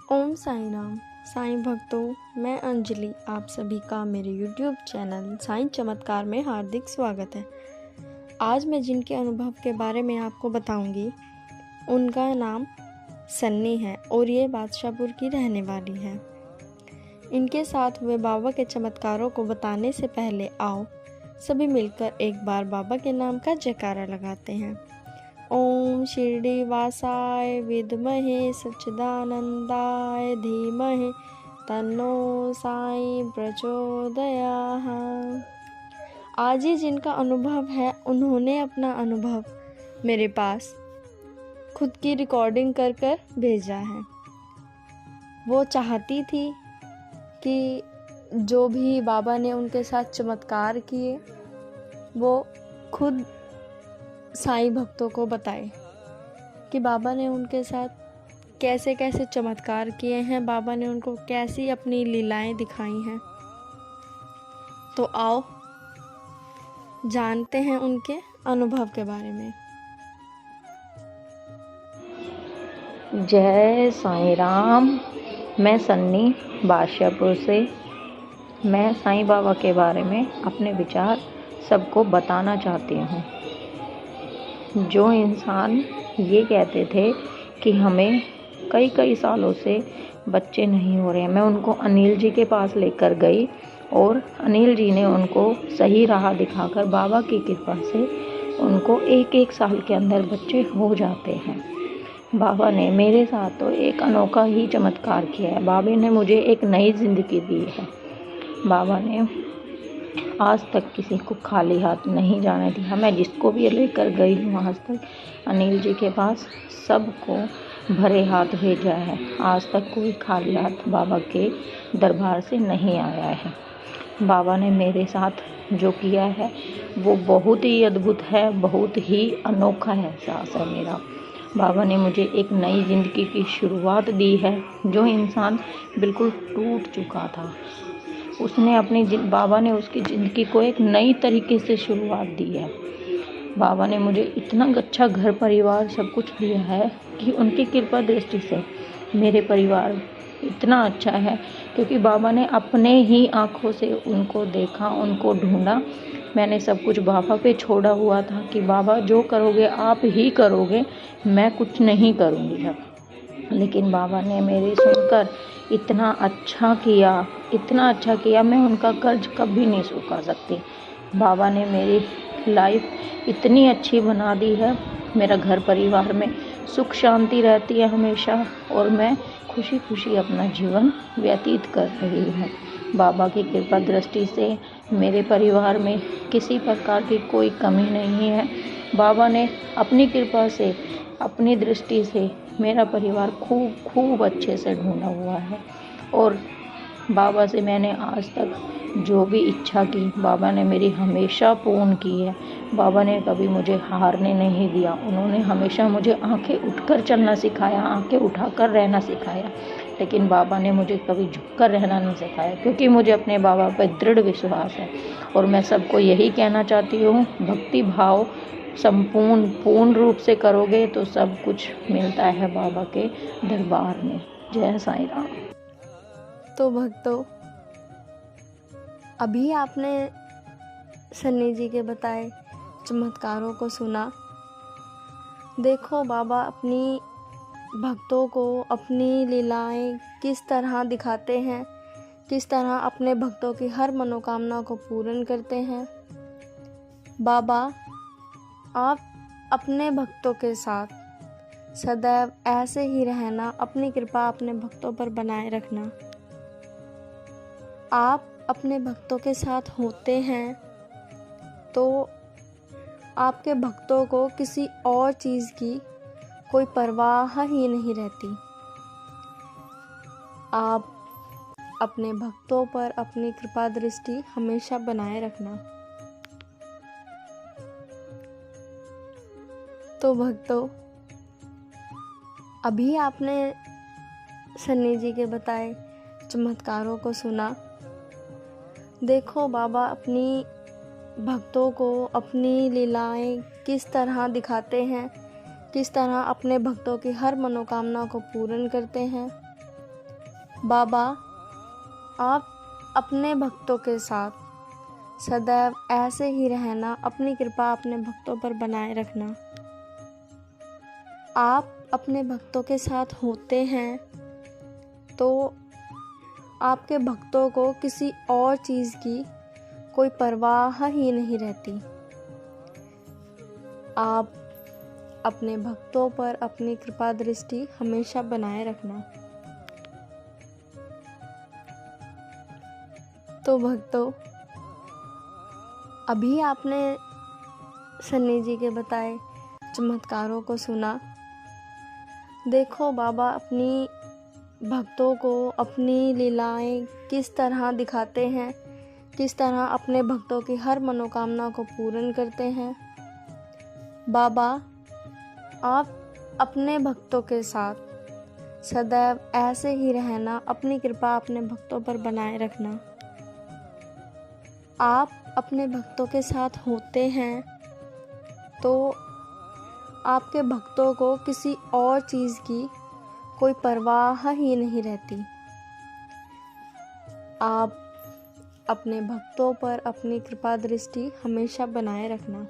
ओम साईं राम। साईं भक्तों, मैं अंजलि आप सभी का मेरे YouTube चैनल साईं चमत्कार में हार्दिक स्वागत है। आज मैं जिनके अनुभव के बारे में आपको बताऊंगी, उनका नाम सन्नी है और ये बादशाहपुर की रहने वाली है। इनके साथ हुए बाबा के चमत्कारों को बताने से पहले आओ सभी मिलकर एक बार बाबा के नाम का जयकारा लगाते हैं। ओम शिरडी वासाय विद्महे सच्चिदानंदाय धीमहि तन्नो साईं प्रचोदयात्। आज ही जिनका अनुभव है, उन्होंने अपना अनुभव मेरे पास खुद की रिकॉर्डिंग कर कर भेजा है। वो चाहती थी कि जो भी बाबा ने उनके साथ चमत्कार किए वो खुद साईं भक्तों को बताए कि बाबा ने उनके साथ कैसे कैसे चमत्कार किए हैं, बाबा ने उनको कैसी अपनी लीलाएं दिखाई हैं। तो आओ जानते हैं उनके अनुभव के बारे में। जय साईं राम। मैं सन्नी बादशाहपुर से। मैं साईं बाबा के बारे में अपने विचार सबको बताना चाहती हूँ। जो इंसान ये कहते थे कि हमें कई सालों से बच्चे नहीं हो रहे हैं, मैं उनको अनिल जी के पास लेकर गई और अनिल जी ने उनको सही राह दिखाकर बाबा की कृपा से उनको एक साल के अंदर बच्चे हो जाते हैं। बाबा ने मेरे साथ तो एक अनोखा ही चमत्कार किया है। बाबा ने मुझे एक नई ज़िंदगी दी है। बाबा ने आज तक किसी को खाली हाथ नहीं जाने दिया। मैं जिसको भी लेकर गई हूँ आज तक अनिल जी के पास, सबको भरे हाथ भेजा है। आज तक कोई खाली हाथ बाबा के दरबार से नहीं आया है। बाबा ने मेरे साथ जो किया है वो बहुत ही अद्भुत है, बहुत ही अनोखा एहसास है मेरा। बाबा ने मुझे एक नई ज़िंदगी की शुरुआत दी है। जो इंसान बिल्कुल टूट चुका था, बाबा ने उसकी ज़िंदगी को एक नई तरीके से शुरुआत दी है। बाबा ने मुझे इतना अच्छा घर परिवार सब कुछ दिया है कि उनकी कृपा दृष्टि से मेरे परिवार इतना अच्छा है, क्योंकि बाबा ने अपने ही आँखों से उनको देखा, उनको ढूंढा। मैंने सब कुछ बाबा पे छोड़ा हुआ था कि बाबा जो करोगे आप ही करोगे, मैं कुछ नहीं करूँगी अब। लेकिन बाबा ने मेरी सुनकर इतना अच्छा किया, मैं उनका कर्ज कभी नहीं चुका सकती। बाबा ने मेरी लाइफ इतनी अच्छी बना दी है। मेरा घर परिवार में सुख शांति रहती है हमेशा और मैं खुशी अपना जीवन व्यतीत कर रही हूँ। बाबा की कृपा दृष्टि से मेरे परिवार में किसी प्रकार की कोई कमी नहीं है। बाबा ने अपनी कृपा से, अपनी दृष्टि से मेरा परिवार खूब अच्छे से ढूंढा हुआ है। और बाबा से मैंने आज तक जो भी इच्छा की, बाबा ने मेरी हमेशा पूर्ण की है। बाबा ने कभी मुझे हारने नहीं दिया। उन्होंने हमेशा मुझे आंखें उठकर चलना सिखाया, आंखें उठाकर रहना सिखाया। लेकिन बाबा ने मुझे कभी झुककर रहना नहीं सिखाया, क्योंकि मुझे अपने बाबा पर दृढ़ विश्वास है। और मैं सबको यही कहना चाहती हूँ, भक्ति भाव पूर्ण रूप से करोगे तो सब कुछ मिलता है बाबा के दरबार में। जय साईं राम। तो भक्तों, अभी आपने सन्नी जी के बताए चमत्कारों को सुना। देखो बाबा अपनी भक्तों को अपनी लीलाएं किस तरह दिखाते हैं, किस तरह अपने भक्तों की हर मनोकामना को पूर्ण करते हैं। बाबा, आप अपने भक्तों के साथ सदैव ऐसे ही रहना, अपनी कृपा अपने भक्तों पर बनाए रखना। आप अपने भक्तों के साथ होते हैं तो आपके भक्तों को किसी और चीज़ की कोई परवाह ही नहीं रहती। आप अपने भक्तों पर अपनी कृपा दृष्टि हमेशा बनाए रखना। तो भक्तों, अभी आपने सन्नी जी के बताए चमत्कारों को सुना। देखो बाबा अपनी भक्तों को अपनी लीलाएं किस तरह दिखाते हैं, किस तरह अपने भक्तों की हर मनोकामना को पूर्ण करते हैं। बाबा, आप अपने भक्तों के साथ सदैव ऐसे ही रहना, अपनी कृपा अपने भक्तों पर बनाए रखना। आप अपने भक्तों के साथ होते हैं तो आपके भक्तों को किसी और चीज़ की कोई परवाह ही नहीं रहती। आप अपने भक्तों पर अपनी कृपा दृष्टि हमेशा बनाए रखना। तो भक्तों, अभी आपने सन्नी जी के बताए चमत्कारों को सुना। देखो बाबा अपनी भक्तों को अपनी लीलाएं किस तरह दिखाते हैं, किस तरह अपने भक्तों की हर मनोकामना को पूर्ण करते हैं। बाबा, आप अपने भक्तों के साथ सदैव ऐसे ही रहना, अपनी कृपा अपने भक्तों पर बनाए रखना। आप अपने भक्तों के साथ होते हैं तो आपके भक्तों को किसी और चीज़ की कोई परवाह ही नहीं रहती। आप अपने भक्तों पर अपनी कृपा दृष्टि हमेशा बनाए रखना।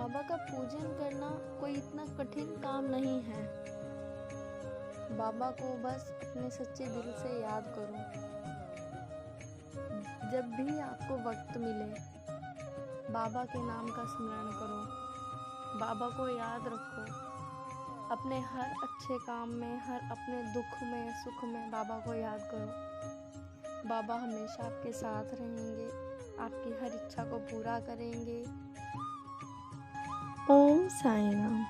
बाबा का पूजन करना कोई इतना कठिन काम नहीं है। बाबा को बस अपने सच्चे दिल से याद करो। जब भी आपको वक्त मिले बाबा के नाम का स्मरण करो, बाबा को याद रखो। अपने हर अच्छे काम में, हर अपने दुख में, सुख में बाबा को याद करो। बाबा हमेशा आपके साथ रहेंगे, आपकी हर इच्छा को पूरा करेंगे। ओम साईं राम।